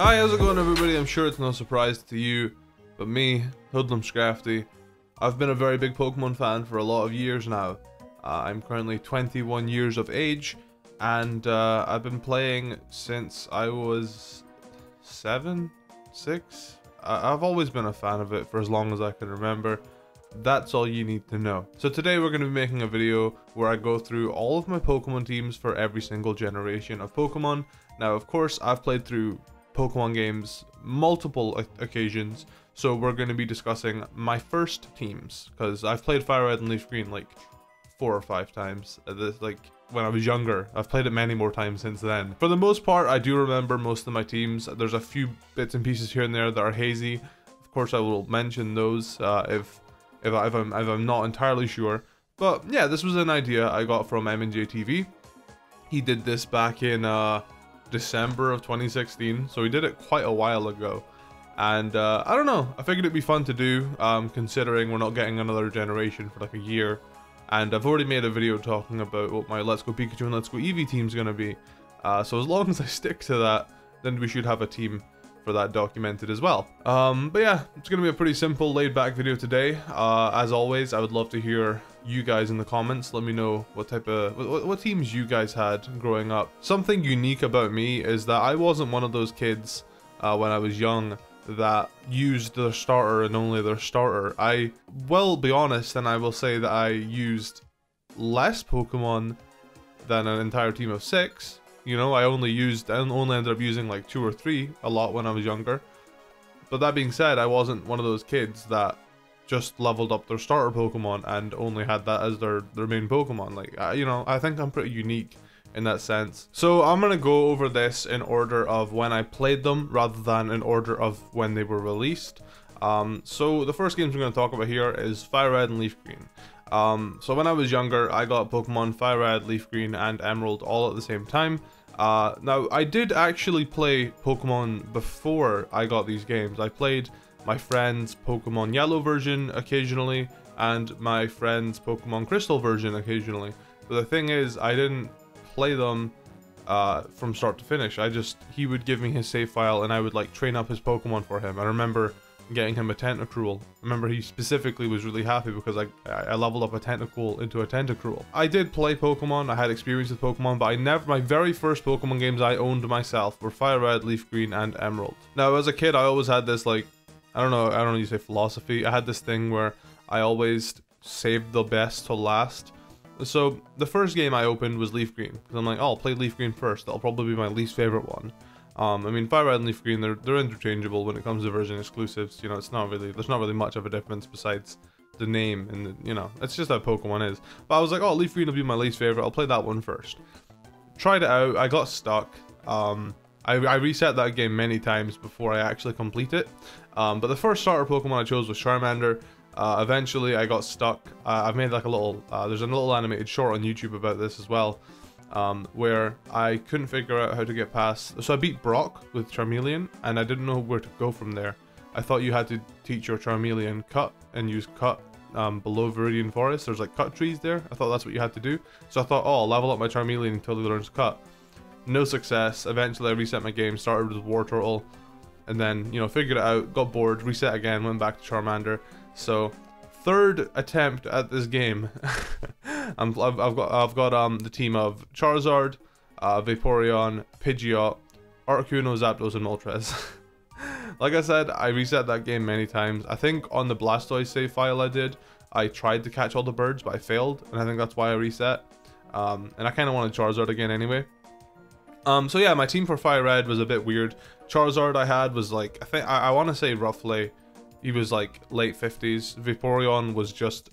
Hi, how's it going everybody? I'm sure it's no surprise to you, but me, HoodlumScrafty, I've been a very big Pokemon fan for a lot of years now. I'm currently 21 years of age, and I've been playing since I was 7, 6? I've always been a fan of it for as long as I can remember. That's all you need to know. So today we're going to be making a video where I go through all of my Pokemon teams for every single generation of Pokemon. Now, of course, I've played through Pokemon games multiple occasions, so we're going to be discussing my first teams, because I've played Fire Red and Leaf Green like 4 or 5 times, like when I was younger. I've played it many more times since then. For the most part, I do remember most of my teams. There's a few bits and pieces here and there that are hazy. Of course, I will mention those if I'm not entirely sure. But yeah, this was an idea I got from M&J TV. He did this back in December of 2016, so he did it quite a while ago, and I don't know, I figured it'd be fun to do, considering we're not getting another generation for like a year, and I've already made a video talking about what my Let's Go Pikachu and Let's Go Eevee team's gonna be, so as long as I stick to that, then we should have a team for that documented as well. But yeah, it's gonna be a pretty simple, laid-back video today. As always, I would love to hear you guys in the comments. Let me know what type of what teams you guys had growing up. Something unique about me is that I wasn't one of those kids when I was young that used their starter and only their starter. I will be honest, and I will say that I used less Pokemon than an entire team of 6. You know, I only ended up using like 2 or 3 a lot when I was younger. But that being said, I wasn't one of those kids that just leveled up their starter Pokemon and only had that as their main Pokemon. Like, you know, I think I'm pretty unique in that sense. So I'm gonna go over this in order of when I played them rather than in order of when they were released. So the first games we're gonna talk about here is Fire Red and Leaf Green. So when I was younger, I got Pokemon Fire Red, Leaf Green, and Emerald all at the same time. Now, I did actually play Pokemon before I got these games. I played my friend's Pokemon Yellow version occasionally, and my friend's Pokemon Crystal version occasionally. But the thing is, I didn't play them from start to finish. He would give me his save file, and I would like train up his Pokemon for him. I remember getting him a Tentacruel. I remember he specifically was really happy because I leveled up a Tentacool into a Tentacruel. I did play Pokemon, I had experience with Pokemon, but my very first Pokemon games I owned myself were Fire Red, Leaf Green, and Emerald. Now, as a kid, I always had this, like, I don't know you say philosophy. I had this thing where I always saved the best to last. So the first game I opened was Leaf Green, because I'm like, oh, I'll play Leaf Green first. That'll probably be my least favorite one. I mean, Fire Red and Leaf Green, they're interchangeable when it comes to version exclusives. You know, there's not really much of a difference besides the name, and you know, it's just how Pokemon is. But I was like, oh, Leaf Green will be my least favorite. I'll play that one first. Tried it out. I got stuck. I reset that game many times before I actually complete it. But the first starter Pokemon I chose was Charmander. Eventually, I got stuck. I've made like a little. There's a little animated short on YouTube about this as well. Where I couldn't figure out how to get past. So I beat Brock with Charmeleon, and I didn't know where to go from there. I thought you had to teach your Charmeleon Cut and use Cut below Viridian Forest. There's like cut trees there. I thought that's what you had to do. So I thought, oh, I'll level up my Charmeleon until he learns Cut. No success. Eventually I reset my game, started with War Turtle, and then, you know, figured it out, got bored, reset again, went back to Charmander. So third attempt at this game. I've got the team of Charizard, Vaporeon, Pidgeot, Articuno, Zapdos, and Moltres. Like I said, I reset that game many times. I think on the Blastoise save file I tried to catch all the birds, but I failed, and I think that's why I reset. And I kind of wanted Charizard again anyway. So yeah, my team for Fire Red was a bit weird. Charizard I had was like, I want to say roughly, he was like late 50s. Vaporeon was just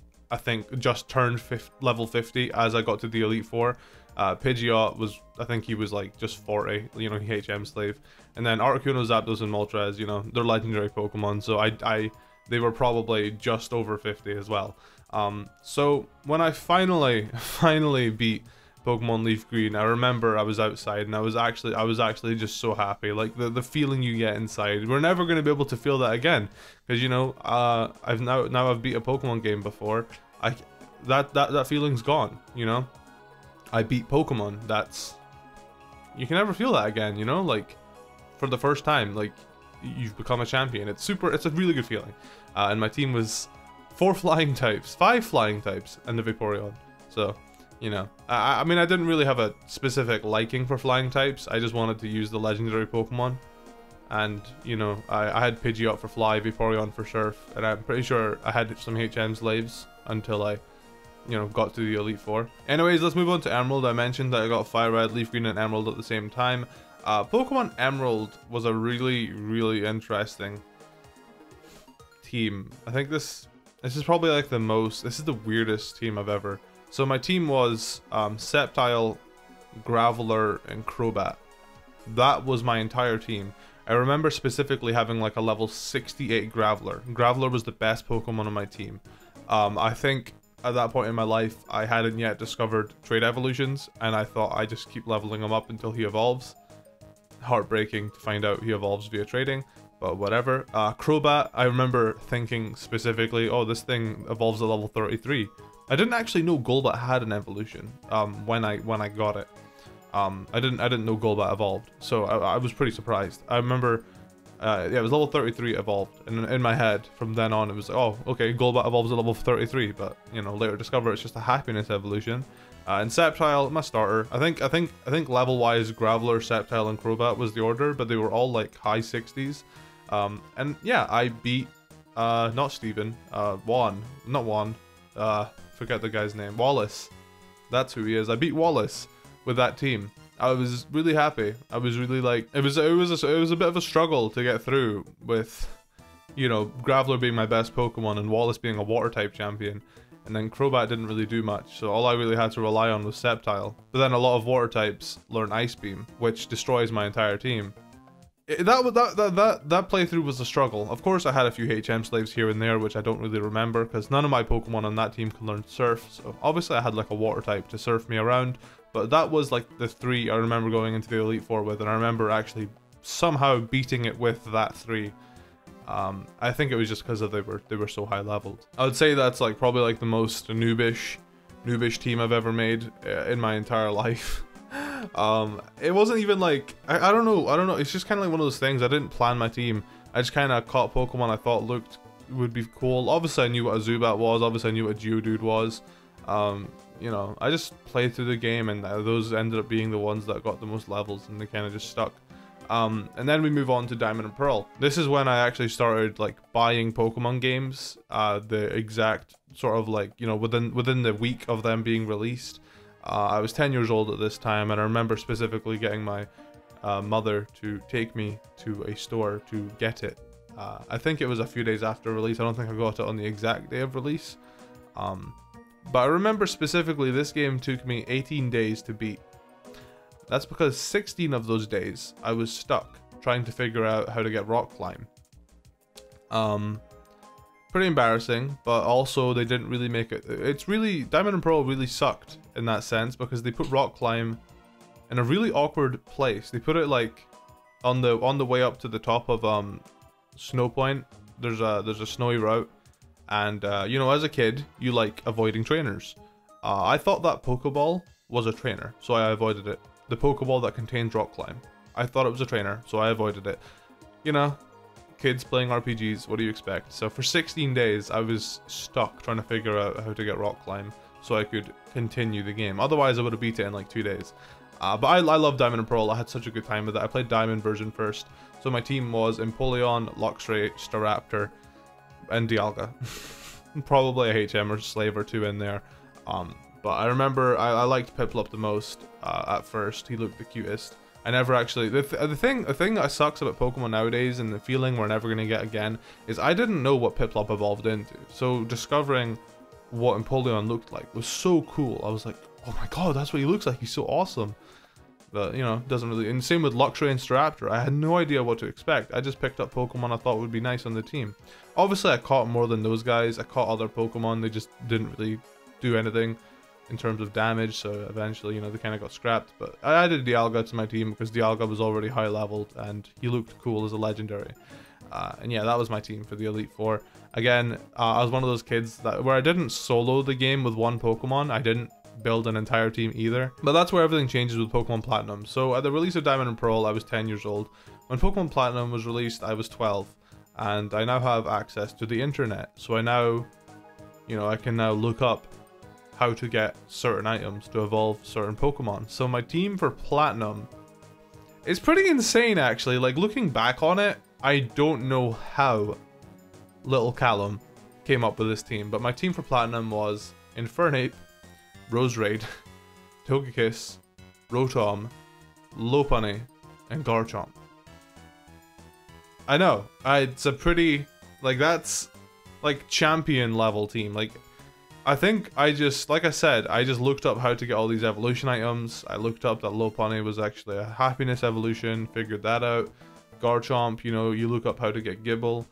turned level 50 as I got to the Elite Four. Pidgeot was, I think he was like just 40, you know, he HM slave. And then Articuno, Zapdos, and Moltres, you know, they're legendary Pokemon, so they were probably just over 50 as well. So when I finally beat Pokemon Leaf Green, I remember I was outside and I was actually just so happy. Like the feeling you get inside, we're never going to be able to feel that again, because you know, I've beat a Pokemon game before. That feeling's gone, you know. I beat Pokemon. You can never feel that again, you know. Like for the first time, like, you've become a champion. It's a really good feeling. And my team was 5 flying types, and the Vaporeon. So, you know, I mean, I didn't really have a specific liking for flying types. I just wanted to use the legendary Pokemon. And, you know, I had Pidgey up for Fly, Vaporeon for Surf, and I'm pretty sure I had some HM slaves until I, you know, got to the Elite Four. Anyways, let's move on to Emerald. I mentioned that I got Fire Red, Leaf Green, and Emerald at the same time. Pokemon Emerald was a really, really interesting team. I think this is probably like this is the weirdest team I've ever. So my team was Sceptile, Graveler, and Crobat. That was my entire team. I remember specifically having like a level 68 Graveler. Graveler was the best Pokemon on my team. I think at that point in my life, I hadn't yet discovered trait evolutions, and I thought I just keep leveling him up until he evolves. Heartbreaking to find out he evolves via trading, but whatever. Crobat, I remember thinking specifically, oh, this thing evolves at level 33. I didn't actually know Golbat had an evolution when I got it. I didn't know Golbat evolved, so I was pretty surprised. I remember, yeah, it was level 33 evolved, and in my head from then on it was like, oh, okay, Golbat evolves at level 33, but you know, later discover it's just a happiness evolution. And Sceptile, my starter. I think level-wise, Graveler, Sceptile, and Crobat was the order, but they were all like high 60s. And yeah, I beat not Steven, forget the guy's name, Wallace. That's who he is. I beat Wallace with that team. I was really happy. I was really like, it was a bit of a struggle to get through with, you know, Graveler being my best Pokemon and Wallace being a water type champion. And then Crobat didn't really do much, so all I really had to rely on was Sceptile. But then a lot of water types learn Ice Beam, which destroys my entire team. That playthrough was a struggle. Of course, I had a few HM slaves here and there, which I don't really remember, because none of my Pokemon on that team can learn Surf. So obviously I had like a water type to surf me around, but that was like the 3 I remember going into the Elite Four with, and I remember actually somehow beating it with that 3. I think it was just because they were so high leveled. I would say that's like probably like the most noobish team I've ever made in my entire life. It wasn't even like I don't know. It's just kind of like one of those things. I didn't plan my team. I just kind of caught Pokemon I thought would be cool. Obviously, I knew what a Zubat was. Obviously, I knew what a Geodude was. You know, I just played through the game, and those ended up being the ones that got the most levels, and they kind of just stuck. And then we move on to Diamond and Pearl. This is when I actually started like buying Pokemon games, the exact sort of like, you know, within the week of them being released. I was 10 years old at this time, and I remember specifically getting my mother to take me to a store to get it. I think it was a few days after release. I don't think I got it on the exact day of release. But I remember specifically this game took me 18 days to beat. That's because 16 of those days I was stuck trying to figure out how to get Rock Climb. Pretty embarrassing, but also they didn't really make it. It's really, Diamond and Pearl really sucked in that sense, because they put Rock Climb in a really awkward place. They put it like on the way up to the top of Snow Point. There's a snowy route, and you know, as a kid you like avoiding trainers. I thought that Pokeball was a trainer, so I avoided it. The Pokeball that contains Rock Climb, I thought it was a trainer, so I avoided it. You know, kids playing RPGs, what do you expect? So for 16 days I was stuck trying to figure out how to get Rock Climb so I could continue the game. Otherwise I would have beat it in like 2 days. But I love Diamond and Pearl. I had such a good time with it. I played Diamond version first, so my team was Empoleon, Luxray, Staraptor, and Dialga. Probably a HM or slave or 2 in there. But I remember I liked Piplup the most at first. He looked the cutest. I never actually... The thing that sucks about Pokemon nowadays, and the feeling we're never going to get again, is I didn't know what Piplup evolved into. So discovering what Empoleon looked like was so cool. I was like, oh my god, that's what he looks like. He's so awesome. But, you know, doesn't really... And same with Luxray and Staraptor. I had no idea what to expect. I just picked up Pokemon I thought would be nice on the team. Obviously, I caught more than those guys. I caught other Pokemon. They just didn't really do anything in terms of damage, so eventually, you know, they kind of got scrapped. But I added Dialga to my team because Dialga was already high leveled and he looked cool as a legendary. And yeah, that was my team for the Elite Four. Again, I was one of those kids where I didn't solo the game with one Pokemon. I didn't build an entire team either. But that's where everything changes with Pokemon Platinum. So at the release of Diamond and Pearl, I was 10 years old. when Pokemon Platinum was released, I was 12, and I now have access to the internet. So I now, you know, I can now look up how to get certain items to evolve certain Pokemon. So my team for Platinum is pretty insane, actually. Like, looking back on it, I don't know how little Callum came up with this team, but my team for Platinum was Infernape, Roserade, Togekiss, Rotom, Lopunny, and Garchomp. I know, it's a pretty, like, that's like champion level team. Like, I think I just, like I said, I just looked up how to get all these evolution items. I looked up that Lopunny was actually a happiness evolution, figured that out. Garchomp, you know, you look up how to get Gibble.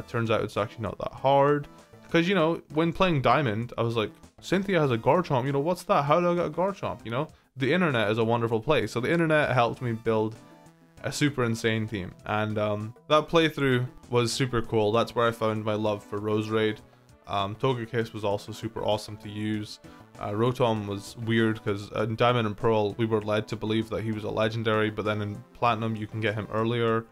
Turns out it's actually not that hard. Because, you know, when playing Diamond, I was like, Cynthia has a Garchomp, you know, what's that? How do I get a Garchomp, you know? The internet is a wonderful place. So the internet helped me build a super insane team. And that playthrough was super cool. That's where I found my love for Roserade. Togekiss was also super awesome to use. Rotom was weird because in Diamond and Pearl, we were led to believe that he was a legendary, but then in Platinum, you can get him earlier.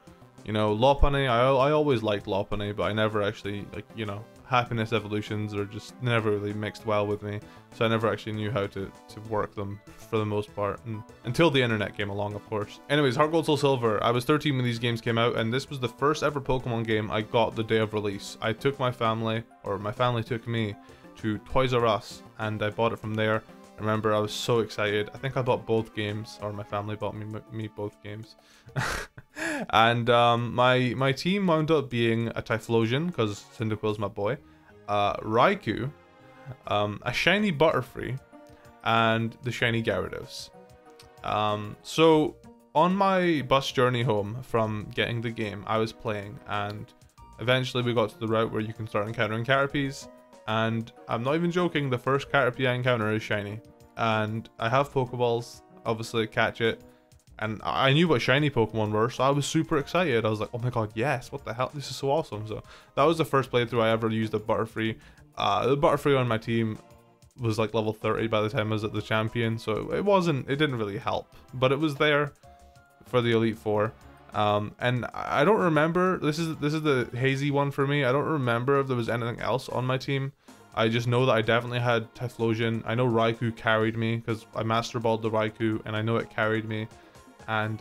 You know, Lopunny, I always liked Lopunny, but I never actually, like, you know, happiness evolutions are just never really mixed well with me. So I never actually knew how to work them for the most part, and until the internet came along, of course. Anyways, HeartGold Soul Silver, I was 13 when these games came out, and this was the first ever Pokemon game I got the day of release. I took my family, or my family took me, to Toys R Us, and I bought it from there. I remember I was so excited. I think I bought both games, or my family bought me both games. And my team wound up being a Typhlosion, because Cyndaquil's my boy, Raikou, a shiny Butterfree, and the shiny Gyarados. So on my bus journey home from getting the game, I was playing, and eventually we got to the route where you can start encountering Caterpies, and I'm not even joking, the first Caterpie I encounter is shiny. And I have Pokeballs, obviously catch it, and I knew what shiny Pokemon were, so I was super excited. I was like, oh my god, yes, what the hell, this is so awesome. So that was the first playthrough I ever used a Butterfree. The Butterfree on my team was like level 30 by the time I was at the champion, so it didn't really help, but it was there for the Elite Four. And I don't remember, this is the hazy one for me, I don't remember if there was anything else on my team. I just know that I definitely had Typhlosion. I know Raikou carried me because I Master Balled the Raikou, and I know it carried me. And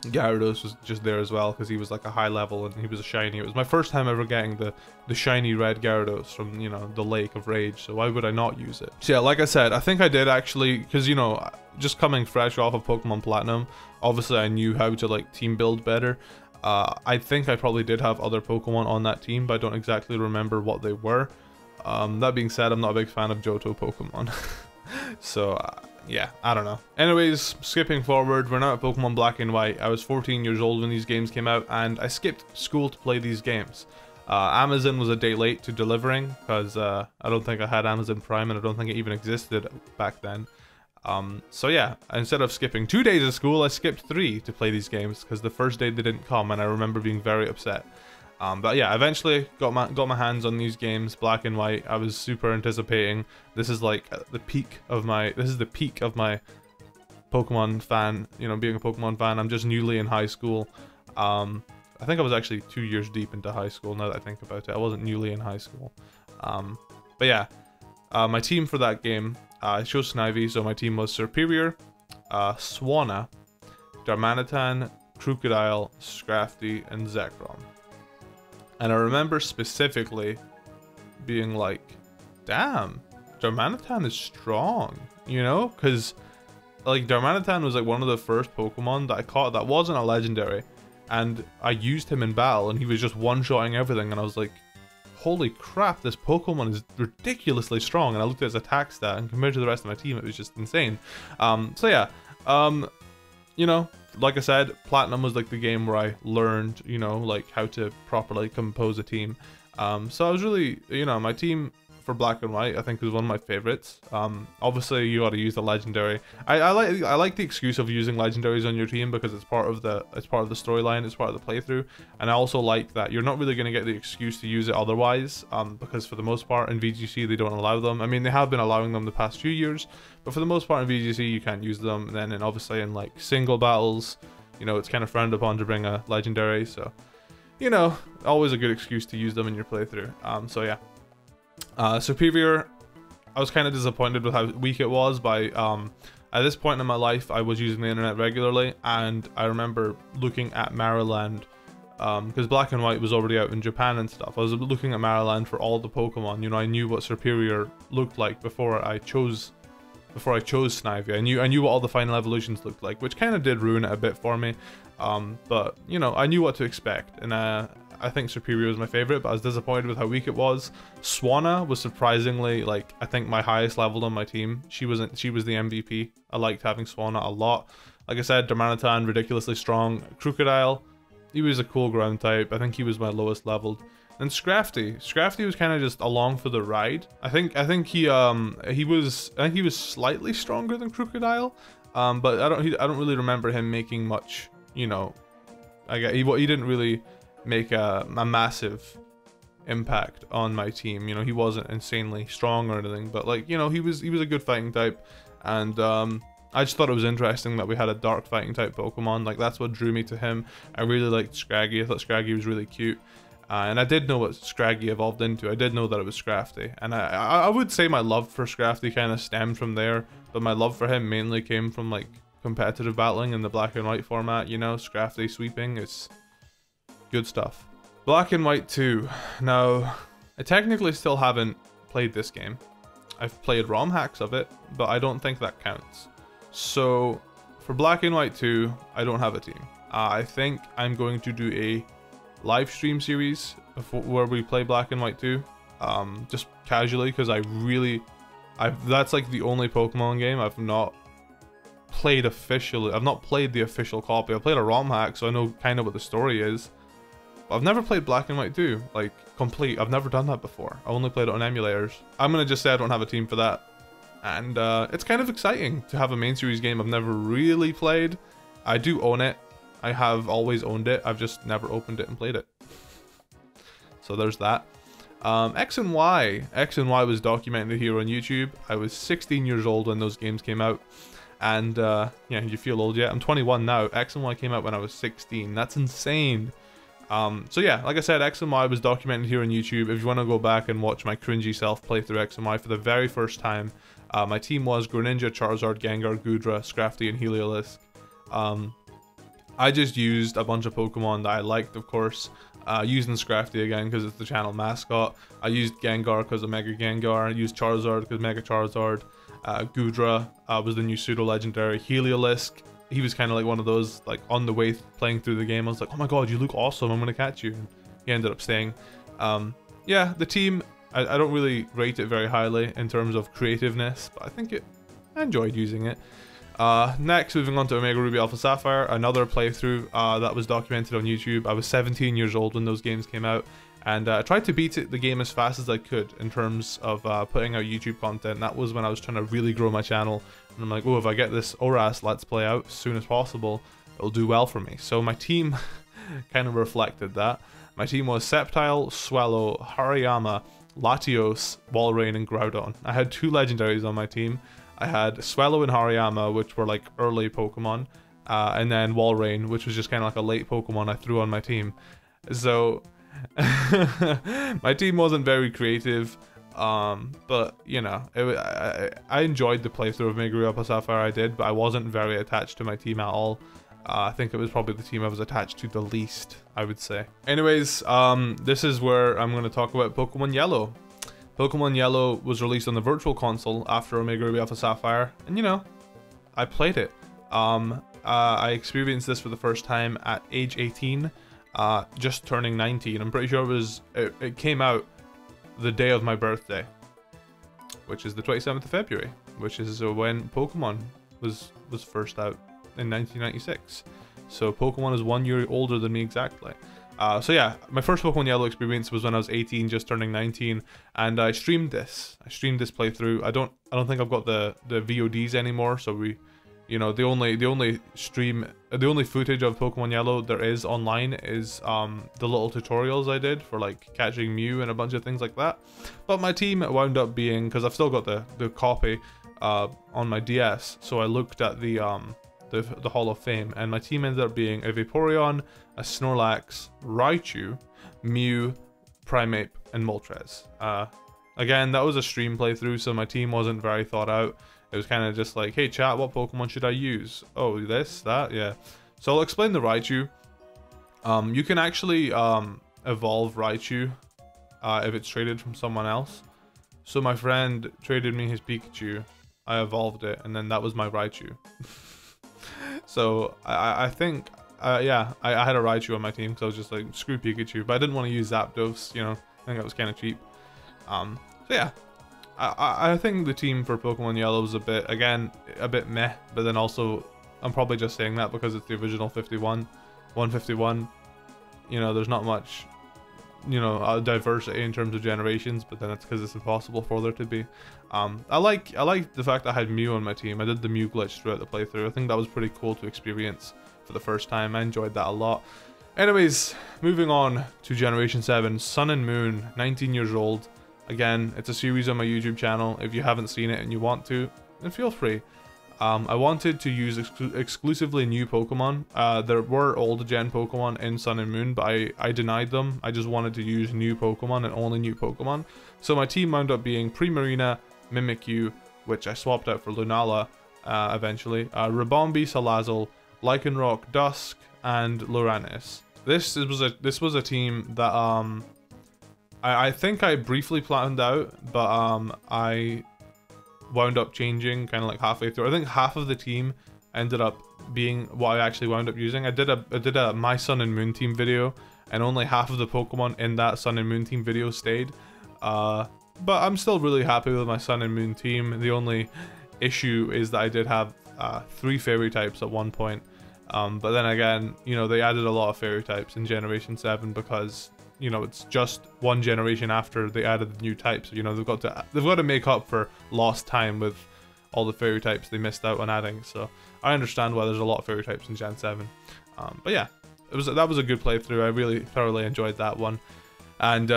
Gyarados was just there as well because he was like a high level and he was a shiny. It was my first time ever getting the shiny red Gyarados from, you know, the Lake of Rage, so why would I not use it? So yeah, like I said, I think I did actually, because, you know, just coming fresh off of Pokemon Platinum, obviously I knew how to like team build better. I think I probably did have other Pokemon on that team, but I don't exactly remember what they were. That being said, I'm not a big fan of Johto Pokemon. So yeah, I don't know. Anyways, skipping forward, we're now at Pokemon Black and White. I was 14 years old when these games came out, and I skipped school to play these games. Amazon was a day late to delivering, because I don't think I had Amazon Prime, and I don't think it even existed back then. So yeah, instead of skipping 2 days of school, I skipped 3 to play these games, because the first day they didn't come, and I remember being very upset. But yeah, eventually got my hands on these games, Black and White. I was super anticipating. This is like the peak of my Pokemon fan, you know, being a Pokemon fan. I'm just newly in high school. I think I was actually 2 years deep into high school now that I think about it. I wasn't newly in high school. But yeah, my team for that game, I chose Snivy, so my team was Serperior, Swanna, Darmanitan, Crocodile, Scrafty, and Zekrom. And I remember specifically being like, damn, Darmanitan is strong, you know? Because, like, Darmanitan was, like, one of the first Pokemon that I caught that wasn't a legendary. And I used him in battle, and he was just one-shotting everything. And I was like, holy crap, this Pokemon is ridiculously strong. And I looked at his attack stat, and compared to the rest of my team, it was just insane. So yeah, you know, like I said, Platinum was like the game where I learned, you know, like how to properly compose a team. So I was really, you know, my team for Black and White I think was one of my favorites. Obviously you got to use the legendary. I like the excuse of using legendaries on your team because it's part of the storyline, it's part of the playthrough, and I also like that you're not really going to get the excuse to use it otherwise, because for the most part in VGC they don't allow them. I mean, they have been allowing them the past few years, but for the most part in VGC you can't use them. And then obviously in like single battles, you know, it's kind of frowned upon to bring a legendary, so, you know, always a good excuse to use them in your playthrough. So yeah. Superior, I was kind of disappointed with how weak it was. By at this point in my life, I was using the internet regularly, and I remember looking at Maryland, because Black and White was already out in Japan and stuff. I was looking at Maryland for all the Pokemon. You know, I knew what Superior looked like before I chose Snivy. I knew what all the final evolutions looked like, which kind of did ruin it a bit for me. But you know, I knew what to expect, and I think Superior was my favorite, but I was disappointed with how weak it was. Swanna was surprisingly, like, I think my highest leveled on my team. She was the MVP. I liked having Swanna a lot. Like I said, Darmanitan, ridiculously strong. Crocodile, he was a cool ground type. I think he was my lowest leveled. And Scrafty was kind of just along for the ride. I think he was slightly stronger than Crocodile, but I don't really remember him making much. You know, he didn't really make a massive impact on my team. You know, he wasn't insanely strong or anything, but like, you know, he was a good fighting type, and I just thought it was interesting that we had a dark fighting type Pokemon. Like, that's what drew me to him. I really liked Scraggy. I thought Scraggy was really cute. And I did know what Scraggy evolved into. I did know that it was Scrafty. And I would say my love for Scrafty kind of stemmed from there. But my love for him mainly came from, like, competitive battling in the Black and White format. You know, Scrafty sweeping is good stuff. Black and White 2. Now, I technically still haven't played this game. I've played ROM hacks of it, but I don't think that counts. So, for Black and White 2, I don't have a team. I think I'm going to do a live stream series where we play Black and White 2, just casually, because that's like the only Pokemon game I've not played officially. I've not played the official copy. I've played a ROM hack, so I know kind of what the story is. But I've never played Black and White 2, like, complete. I've never done that before. I only played it on emulators. I'm gonna just say I don't have a team for that. And it's kind of exciting to have a main series game I've never really played. I do own it. I have always owned it. I've just never opened it and played it. So there's that. X and Y. X and Y was documented here on YouTube. I was 16 years old when those games came out. And yeah, you feel old yet? I'm 21 now. X and Y came out when I was 16. That's insane. So yeah, like I said, X and Y was documented here on YouTube. If you want to go back and watch my cringy self play through X and Y for the very first time, my team was Greninja, Charizard, Gengar, Goodra, Scrafty, and Heliolisk. I just used a bunch of Pokemon that I liked, of course. Using Scrafty again because it's the channel mascot. I used Gengar because of Mega Gengar. I used Charizard because Mega Charizard. Goodra was the new pseudo legendary. Heliolisk, he was kind of like one of those, like, on the way playing through the game, I was like, oh my god, you look awesome, I'm gonna catch you. And he ended up staying. Yeah, the team, I don't really rate it very highly in terms of creativeness, but I enjoyed using it. Next, moving on to Omega Ruby Alpha Sapphire, another playthrough that was documented on YouTube. I was 17 years old when those games came out, and I tried to beat the game as fast as I could in terms of putting out YouTube content. That was when I was trying to really grow my channel, and I'm like, oh, if I get this ORAS Let's Play out as soon as possible, it'll do well for me. So my team kind of reflected that. My team was Sceptile, Swallow, Hariyama, Latios, Walrein, and Groudon. I had 2 legendaries on my team. I had Swallow and Hariyama, which were like early Pokemon, and then Walrein, which was just kind of like a late Pokemon I threw on my team. So my team wasn't very creative, but you know, I enjoyed the playthrough of Omega Ruby Alpha Sapphire I did, but I wasn't very attached to my team at all. I think it was probably the team I was attached to the least, I would say. Anyways, this is where I'm going to talk about Pokemon Yellow. Pokemon Yellow was released on the Virtual Console after Omega Ruby Alpha Sapphire, and you know, I played it. I experienced this for the first time at age 18, just turning 19. I'm pretty sure it came out the day of my birthday, which is the 27th of February, which is when Pokemon was first out in 1996. So Pokemon is 1 year older than me exactly. So yeah, my first Pokemon Yellow experience was when I was 18, just turning 19, and I streamed this. I streamed this playthrough. I don't think I've got the VODs anymore. So you know, the only footage of Pokemon Yellow there is online is the little tutorials I did for like catching Mew and a bunch of things like that. But my team wound up being, because I've still got the copy on my DS, so I looked at the the Hall of Fame, and my team ended up being a Vaporeon, a Snorlax, Raichu, Mew, Primeape, and Moltres. Again, that was a stream playthrough, so my team wasn't very thought out. It was kind of just like, hey chat, what Pokemon should I use? Oh, this, that, yeah. So I'll explain the Raichu. You can actually evolve Raichu if it's traded from someone else. So my friend traded me his Pikachu, I evolved it, and then that was my Raichu. So I think, yeah, I had a Raichu on my team because I was just like, screw Pikachu, but I didn't want to use Zapdos, you know, I think that was kind of cheap. So yeah, I think the team for Pokemon Yellow was a bit meh, but then also, I'm probably just saying that because it's the original 151, you know, there's not much, you know, diversity in terms of generations, but then it's because it's impossible for there to be. I like the fact that I had Mew on my team. I did the Mew glitch throughout the playthrough. I think that was pretty cool to experience for the first time. I enjoyed that a lot. Anyways, moving on to Generation 7, Sun and Moon, 19 years old. Again, it's a series on my YouTube channel. If you haven't seen it and you want to, then feel free. I wanted to use exclusively new Pokemon. There were old gen Pokemon in Sun and Moon, but I denied them. I just wanted to use new Pokemon and only new Pokemon. So my team wound up being Primarina, Mimikyu, which I swapped out for Lunala eventually, Ribombee, Salazzle, Lycanroc, Dusk, and Loranes. This was a team that I think I briefly planned out, but I wound up changing kind of like halfway through. I think half of the team ended up being what I actually wound up using. I did a My Sun and Moon team video, and only half of the Pokemon in that Sun and Moon team video stayed. But I'm still really happy with my Sun and Moon team. The only issue is that I did have 3 fairy types at one point. But then again, you know, they added a lot of fairy types in Generation 7 because, you know, it's just one generation after they added the new types. You know, they've got to make up for lost time with all the fairy types they missed out on adding. So I understand why there's a lot of fairy types in Gen 7. But yeah, that was a good playthrough. I really thoroughly enjoyed that one. And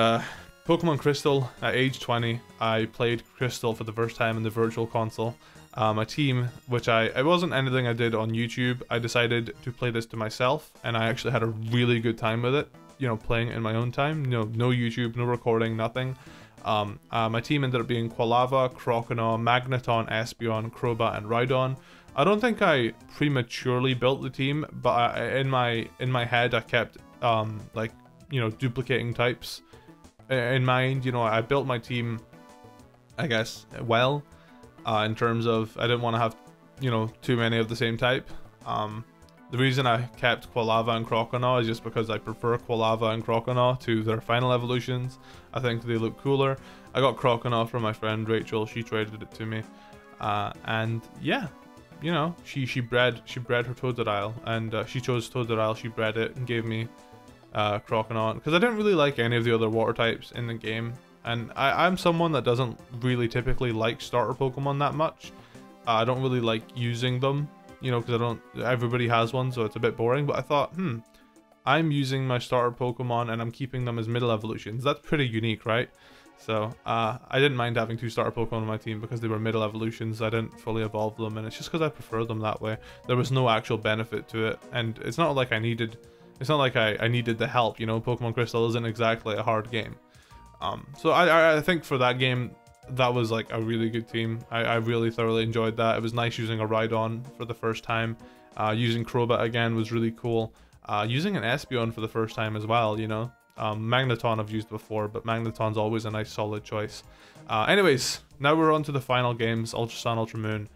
Pokemon Crystal, at age 20, I played Crystal for the first time in the Virtual Console. A team, which it wasn't anything I did on YouTube. I decided to play this to myself, and I actually had a really good time with it. You know, playing it in my own time. You know, no YouTube, no recording, nothing. My team ended up being Quilava, Croconaw, Magneton, Espeon, Crobat, and Rhydon. I don't think I prematurely built the team, but in my head I kept like, you know, duplicating types in mind. You know, I built my team, I guess, well, in terms of I didn't want to have, you know, too many of the same type. The reason I kept Quilava and Croconaw is just because I prefer Quilava and Croconaw to their final evolutions. I think they look cooler. I got Croconaw from my friend Rachel. She traded it to me, and yeah, you know, she bred her Totodile, and she chose Totodile. She bred it and gave me Croconaw because I didn't really like any of the other water types in the game, and I'm someone that doesn't really typically like starter Pokemon that much. I don't really like using them, you know, because everybody has one, so it's a bit boring. But I thought, I'm using my starter Pokemon and I'm keeping them as middle evolutions. That's pretty unique, right? So I didn't mind having 2 starter Pokemon on my team because they were middle evolutions. I didn't fully evolve them, and it's just because I prefer them that way. There was no actual benefit to it, and it's not like I needed the help, you know. Pokemon Crystal isn't exactly a hard game. So I think for that game, that was like a really good team. I really thoroughly enjoyed that. It was nice using a Rhydon for the first time. Using Crobat again was really cool. Using an Espeon for the first time as well, you know. Magneton I've used before, but Magneton's always a nice solid choice. Anyways, now we're on to the final games, Ultra Sun, Ultra Moon.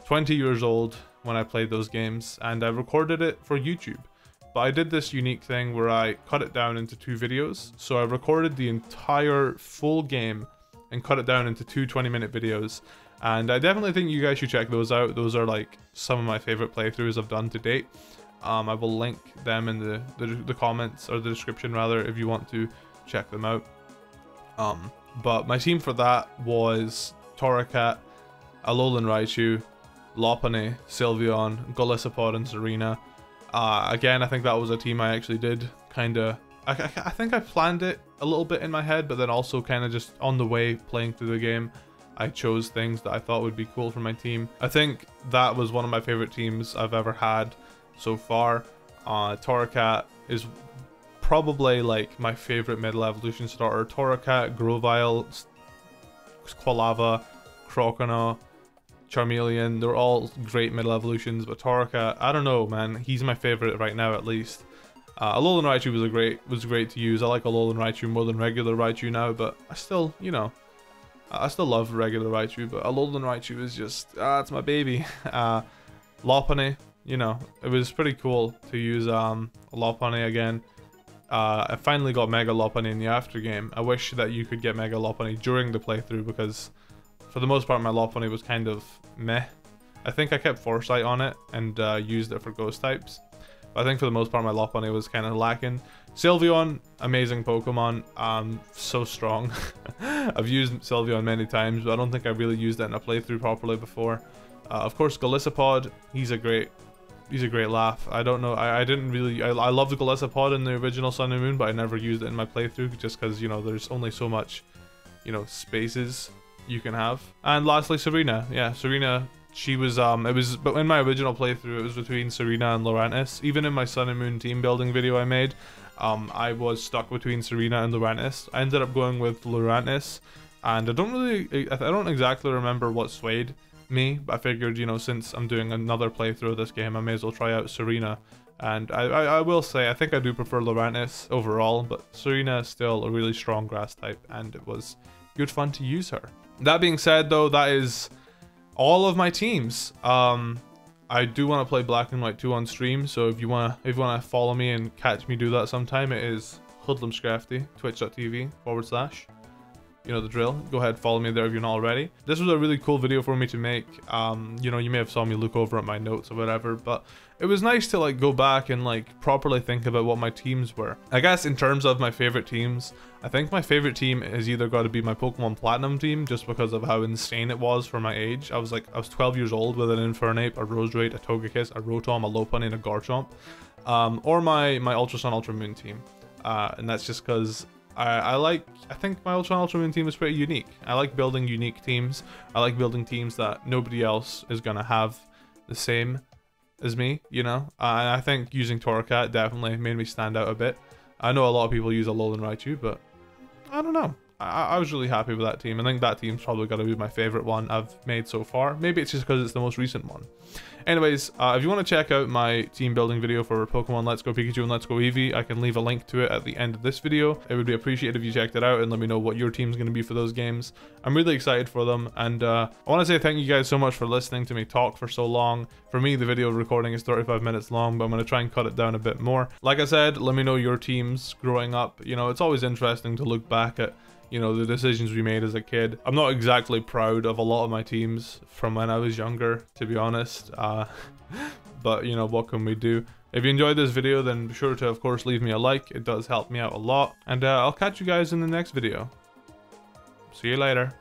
20 years old when I played those games, and I recorded it for YouTube. But I did this unique thing where I cut it down into 2 videos. So I recorded the entire full game and cut it down into 2 20-minute videos. And I definitely think you guys should check those out. Those are like some of my favorite playthroughs I've done to date. I will link them in the comments, or the description rather, if you want to check them out. But my team for that was Torracat, Alolan Raichu, Lopunny, Sylveon, Golisopod, and Serena. Again, I think that was a team I actually did kind of... I think I planned it a little bit in my head, but then also kind of just on the way playing through the game. I chose things that I thought would be cool for my team. I think that was one of my favorite teams I've ever had so far. Torracat is probably like my favorite middle evolution starter. Torracat, Grovyle, Quilava, Croconaw, Charmeleon, they're all great middle evolutions, but Torracat, I don't know, man, he's my favorite right now at least. Alolan Raichu was great to use. I like Alolan Raichu more than regular Raichu now, but I still, you know, I still love regular Raichu, but Alolan Raichu is just, it's my baby. Lopunny, you know, it was pretty cool to use Lopunny again. I finally got Mega Lopunny in the after game. I wish that you could get Mega Lopunny during the playthrough, because for the most part my Lopunny was kind of meh. I think I kept Foresight on it and used it for ghost types. But I think for the most part my Lopunny was kind of lacking. Sylveon, amazing Pokemon, so strong. I've used Sylveon many times, but I don't think I really used it in a playthrough properly before. Of course, Golisopod, he's a great laugh. I don't know, I didn't really, I love the Golisopod in the original Sun and Moon, but I never used it in my playthrough just because, you know, there's only so much, you know, spaces you can have. And lastly, Serena. Yeah, Serena, she was, but in my original playthrough, it was between Serena and Lurantis. Even in my Sun and Moon team building video I made, I was stuck between Serena and Lurantis. I ended up going with Lurantis, and I don't exactly remember what swayed me, but I figured, you know, since I'm doing another playthrough of this game, I may as well try out Serena. And I will say, I think I do prefer Lurantis overall, but Serena is still a really strong grass type, and it was good fun to use her. That being said, though, that is all of my teams. I do want to play Black and White 2 on stream, so if you wanna follow me and catch me do that sometime, it is HoodlumScrafty, twitch.tv/. You know the drill. Go ahead, follow me there if you're not already. This was a really cool video for me to make. You know, you may have saw me look over at my notes or whatever, but it was nice to like go back and like properly think about what my teams were. I guess in terms of my favorite teams, I think my favorite team has either got to be my Pokemon Platinum team, just because of how insane it was for my age. I was 12 years old with an Infernape, a Roserade, a Togekiss, a Rotom, a Lopunny, and a Garchomp. Or my Ultra Sun, Ultra Moon team. And that's just because I think my Ultra Moon team is pretty unique. I like building unique teams. I like building teams that nobody else is gonna have the same as me, you know? And I think using Torracat definitely made me stand out a bit. I know a lot of people use Alolan Raichu, but I don't know. I was really happy with that team. I think that team's probably got to be my favorite one I've made so far. Maybe it's just because it's the most recent one. Anyways, if you want to check out my team building video for Pokemon Let's Go Pikachu and Let's Go Eevee, I can leave a link to it at the end of this video. It would be appreciated if you checked it out and let me know what your team's going to be for those games. I'm really excited for them, and I want to say thank you guys so much for listening to me talk for so long. For me, the video recording is 35 minutes long, but I'm going to try and cut it down a bit more. Like I said, let me know your teams growing up. You know, it's always interesting to look back at, you know, the decisions we made as a kid. I'm not exactly proud of a lot of my teams from when I was younger, to be honest. But, you know, what can we do? If you enjoyed this video, then be sure to, of course, leave me a like. It does help me out a lot. And I'll catch you guys in the next video. See you later.